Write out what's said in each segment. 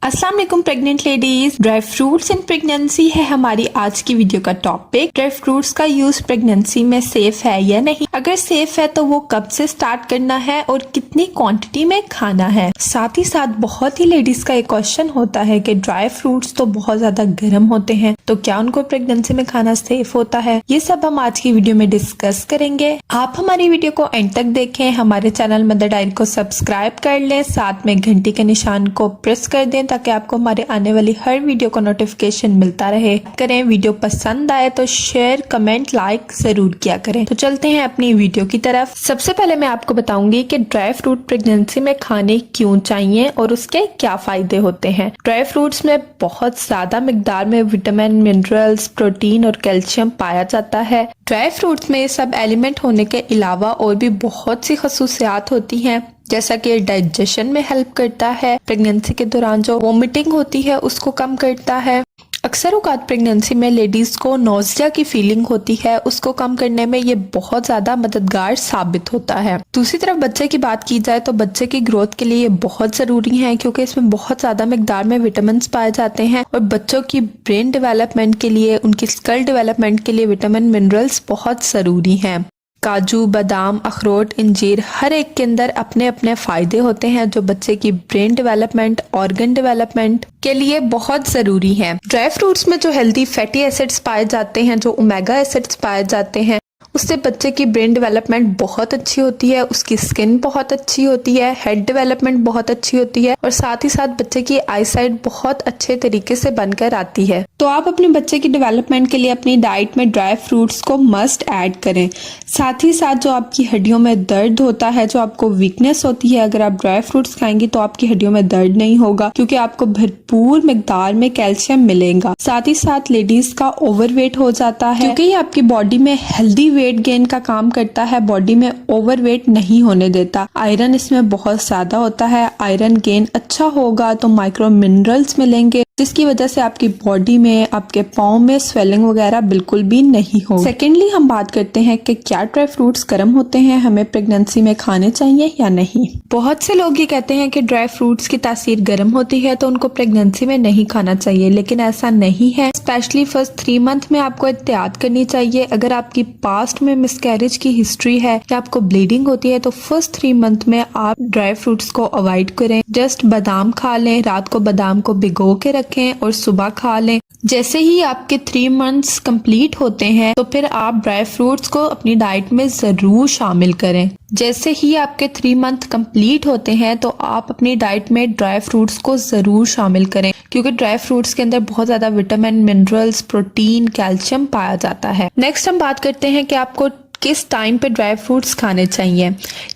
अस्सलाम वालेकुम pregnant ladies. Dry fruits in pregnancy है हमारी आज की वीडियो का टॉपिक। ड्राई फ्रूट्स का यूज प्रेगनेंसी में सेफ है या नहीं, अगर सेफ है तो वो कब से स्टार्ट करना है और कितनी क्वांटिटी में खाना है। साथ ही साथ बहुत ही लेडीज का एक क्वेश्चन होता है कि ड्राई फ्रूट्स तो बहुत ज्यादा गर्म होते हैं, तो क्या उनको प्रेगनेंसी में खाना सेफ होता है। ये सब हम आज की वीडियो में डिस्कस करेंगे। आप हमारी वीडियो को एंड तक देखें, हमारे चैनल मदर डायरी को सब्सक्राइब कर लें, साथ में घंटी के निशान को प्रेस कर दें ताकि आपको हमारे आने वाली हर वीडियो का नोटिफिकेशन मिलता रहे। करें वीडियो पसंद आए तो शेयर कमेंट लाइक जरूर किया करें। तो चलते हैं अपनी वीडियो की तरफ। सबसे पहले मैं आपको बताऊंगी कि ड्राई फ्रूट प्रेगनेंसी में खाने क्यों चाहिए और उसके क्या फायदे होते हैं। ड्राई फ्रूट्स में बहुत ज्यादा मिकदार में विटामिन, मिनरल्स, प्रोटीन और कैल्शियम पाया जाता है। ड्राई फ्रूट्स में ये सब एलिमेंट होने के अलावा और भी बहुत सी खसूसियात होती हैं, जैसा कि डाइजेशन में हेल्प करता है, प्रेगनेंसी के दौरान जो वोमिटिंग होती है उसको कम करता है। अक्सर औकात प्रेगनेंसी में लेडीज को नोजिया की फीलिंग होती है, उसको कम करने में ये बहुत ज्यादा मददगार साबित होता है। दूसरी तरफ बच्चे की बात की जाए तो बच्चे की ग्रोथ के लिए ये बहुत जरूरी है, क्योंकि इसमें बहुत ज्यादा मिकदार में विटामिन पाए जाते हैं और बच्चों की ब्रेन डेवलपमेंट के लिए, उनकी स्कल डेवलपमेंट के लिए विटामिन मिनरल्स बहुत जरूरी हैं। काजू, बादाम, अखरोट, इंजीर हर एक के अंदर अपने अपने फायदे होते हैं जो बच्चे की ब्रेन डेवलपमेंट, ऑर्गन डेवलपमेंट के लिए बहुत जरूरी हैं। ड्राई फ्रूट्स में जो हेल्दी फैटी एसिड्स पाए जाते हैं, जो ओमेगा एसिड्स पाए जाते हैं, उससे बच्चे की ब्रेन डेवलपमेंट बहुत अच्छी होती है, उसकी स्किन बहुत अच्छी होती है, हेड डेवलपमेंट बहुत अच्छी होती है और साथ ही साथ बच्चे की आई साइट बहुत अच्छे तरीके से बनकर आती है। तो आप अपने बच्चे की डेवलपमेंट के लिए अपनी डाइट में ड्राई फ्रूट्स को मस्ट ऐड करें। साथ ही साथ जो आपकी हड्डियों में दर्द होता है, जो आपको वीकनेस होती है, अगर आप ड्राई फ्रूट्स खाएंगी तो आपकी हड्डियों में दर्द नहीं होगा, क्योंकि आपको भरपूर मिकदार में कैल्शियम मिलेगा। साथ ही साथ लेडीज का ओवरवेट हो जाता है, क्योंकि ये आपकी बॉडी में हेल्दी वेट गेन का काम करता है, बॉडी में ओवरवेट नहीं होने देता। आयरन इसमें बहुत ज्यादा होता है, आयरन गेन अच्छा होगा तो माइक्रो मिनरल्स मिलेंगे, जिसकी वजह से आपकी बॉडी में, आपके पाँव में स्वेलिंग वगैरह बिल्कुल भी नहीं हो। सेकेंडली हम बात करते हैं कि क्या ड्राई फ्रूट्स गर्म होते हैं, हमें प्रेगनेंसी में खाने चाहिए या नहीं। बहुत से लोग ये कहते हैं कि ड्राई फ्रूट्स की तासीर गर्म होती है तो उनको प्रेगनेंसी में नहीं खाना चाहिए, लेकिन ऐसा नहीं है। स्पेशली फर्स्ट 3 मंथ में आपको एहतियात करनी चाहिए। अगर आपकी पास्ट में मिसकैरेज की हिस्ट्री है या आपको ब्लीडिंग होती है तो फर्स्ट 3 मंथ में आप ड्राई फ्रूट्स को अवॉइड करें। जस्ट बादाम खा लें, रात को बादाम को भिगो के रखें और सुबह खा लें। जैसे ही आपके 3 मंथ्स कंप्लीट होते हैं तो फिर आप ड्राई फ्रूट्स को अपनी डाइट में जरूर शामिल करें। जैसे ही आपके 3 मंथ कंप्लीट होते हैं तो आप अपनी डाइट में ड्राई फ्रूट्स को जरूर शामिल करें, क्योंकि ड्राई फ्रूट्स के अंदर बहुत ज्यादा विटामिन, मिनरल्स, प्रोटीन, कैल्शियम पाया जाता है। नेक्स्ट हम बात करते हैं कि आपको किस टाइम पे ड्राई फ्रूट्स खाने चाहिए।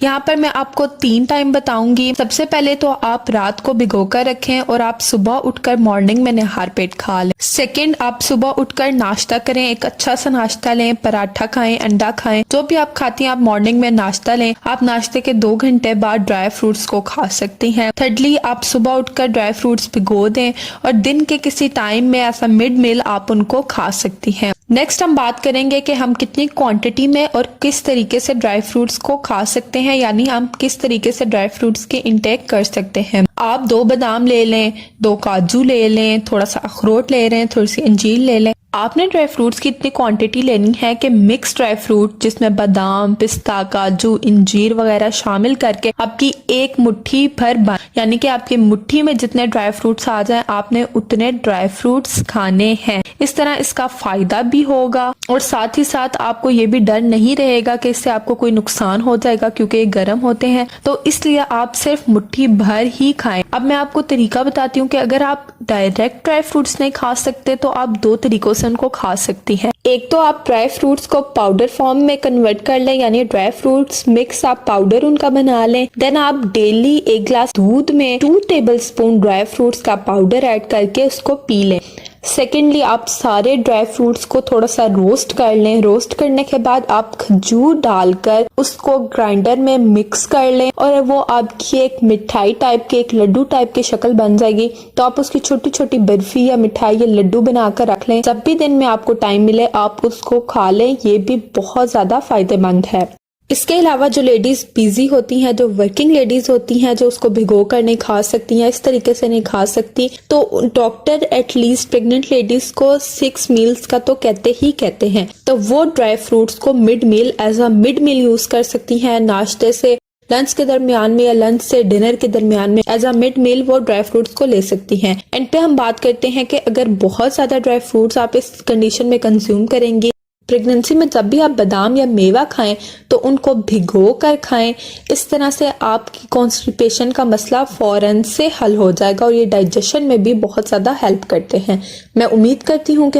यहाँ पर मैं आपको 3 टाइम बताऊंगी। सबसे पहले तो आप रात को भिगोकर रखें और आप सुबह उठकर मॉर्निंग में निहार पेट खा लें। सेकंड, आप सुबह उठकर नाश्ता करें, एक अच्छा सा नाश्ता लें, पराठा खाएं, अंडा खाएं, जो भी आप खाती हैं आप मॉर्निंग में नाश्ता लें। आप नाश्ते के 2 घंटे बाद ड्राई फ्रूट्स को खा सकती हैं। थर्डली, आप सुबह उठकर ड्राई फ्रूट्स भिगो दें और दिन के किसी टाइम में ऐसा मिड मील आप उनको खा सकती हैं। नेक्स्ट हम बात करेंगे कि हम कितनी क्वांटिटी में और किस तरीके से ड्राई फ्रूट्स को खा सकते हैं, यानी हम किस तरीके से ड्राई फ्रूट्स के इंटेक कर सकते हैं। आप 2 बादाम ले लें, 2 काजू ले लें, थोड़ा सा अखरोट ले लें, थोड़ी सी अंजीर ले लें। आपने ड्राई फ्रूट्स की इतनी क्वांटिटी लेनी है कि मिक्स ड्राई फ्रूट जिसमें बादाम, पिस्ता, काजू, इंजीर वगैरह शामिल करके आपकी एक मुट्ठी भर, यानी कि आपकी मुट्ठी में जितने ड्राई फ्रूट्स आ जाएं आपने उतने ड्राई फ्रूट्स खाने हैं। इस तरह इसका फायदा भी होगा और साथ ही साथ आपको ये भी डर नहीं रहेगा कि इससे आपको कोई नुकसान हो जाएगा, क्योंकि ये गर्म होते हैं, तो इसलिए आप सिर्फ मुट्ठी भर ही खाएं। अब मैं आपको तरीका बताती हूँ कि अगर आप डायरेक्ट ड्राई फ्रूट्स नहीं खा सकते तो आप 2 तरीकों से उनको खा सकती हैं। एक तो आप ड्राई फ्रूट्स को पाउडर फॉर्म में कन्वर्ट कर लें, यानी ड्राई फ्रूट्स मिक्स आप पाउडर उनका बना लें। देन आप डेली 1 ग्लास दूध में 2 टेबलस्पून ड्राई फ्रूट्स का पाउडर ऐड करके उसको पी लें। सेकेंडली, आप सारे ड्राई फ्रूट्स को थोड़ा सा रोस्ट कर लें। रोस्ट करने के बाद आप खजूर डालकर उसको ग्राइंडर में मिक्स कर लें और वो आपकी एक मिठाई टाइप के, एक लड्डू टाइप की शक्ल बन जाएगी। तो आप उसकी छोटी छोटी बर्फी या मिठाई या लड्डू बनाकर रख लें। जब भी दिन में आपको टाइम मिले आप उसको खा लें, ये भी बहुत ज्यादा फायदेमंद है। इसके अलावा जो लेडीज बिजी होती हैं, जो वर्किंग लेडीज होती हैं, जो उसको भिगो कर नहीं खा सकती हैं, इस तरीके से नहीं खा सकती, तो डॉक्टर एटलीस्ट प्रेग्नेंट लेडीज को 6 मील्स का तो कहते ही कहते हैं। तो वो ड्राई फ्रूट्स को mid meal as a mid meal use कर सकती हैं, नाश्ते से लंच के दरमियान में या लंच से डिनर के दरमियान में एज अ मिड मील वो ड्राई फ्रूट्स को ले सकती हैं। एंड पे हम बात करते हैं कि अगर बहुत ज्यादा ड्राई फ्रूट्स आप इस कंडीशन में कंज्यूम करेंगे, प्रेगनेंसी में जब भी आप बादाम या मेवा खाएं तो उनको भिगो कर खाएं। इस तरह से आपकी कॉन्स्टिपेशन का मसला फौरन से हल हो जाएगा और ये डाइजेशन में भी बहुत ज़्यादा हेल्प करते हैं। मैं उम्मीद करती हूँ कि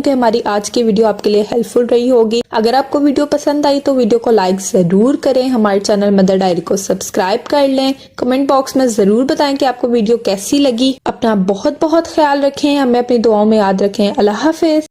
हमारी आज की वीडियो आपके लिए हेल्पफुल रही होगी। अगर आपको वीडियो पसंद आई तो वीडियो को लाइक ज़रूर करें, हमारे चैनल मदर डायरी को सब्सक्राइब कर लें, कमेंट बॉक्स में ज़रूर बताएं कि आपको वीडियो कैसी लगी। अपना बहुत बहुत ख्याल रखें, हमें अपनी दुआओं में याद रखें। अल्लाह हाफिज़।